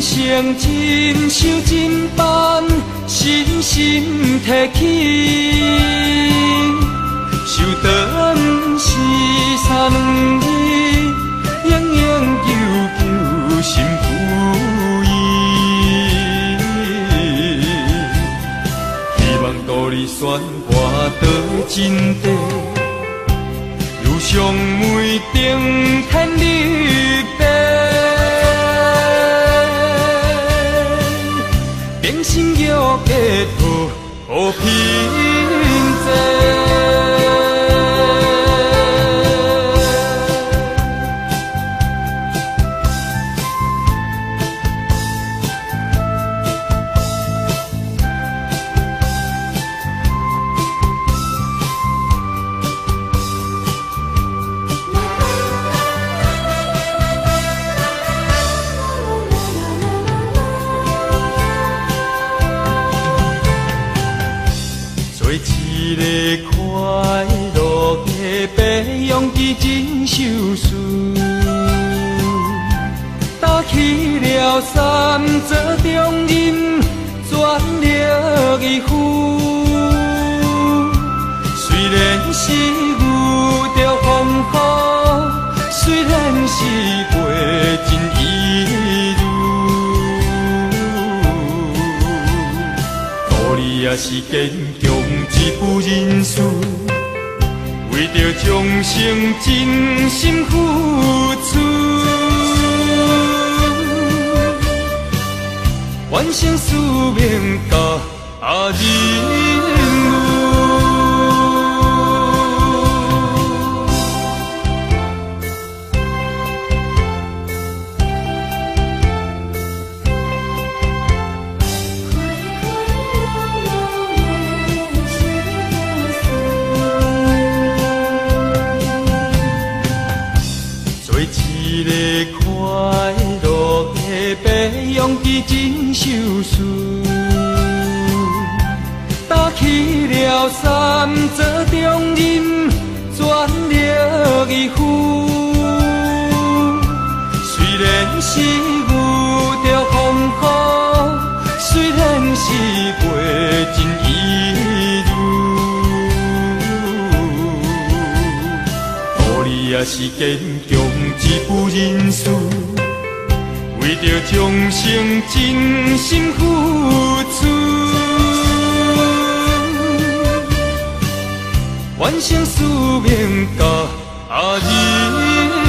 生真想真办，深深提起。受得不是三两字，永永久久心不移。希望道理宣化到真谛，如上每顶天立地。平生玉解脱，和平静。一个快乐的培养基真受事，打起了三座重任，全力以赴。虽然是遇着风雨，虽然是过真易如，道理也是坚强。一不认输，为着众生真心付出，完成使命甲任务。一个快乐的培养基真受事，打起了三座重任，全力以赴。虽然是遇着风雨，虽然是过真易如，道理也是坚强。一不认输，为着众生真心付出，完成使命甲任务。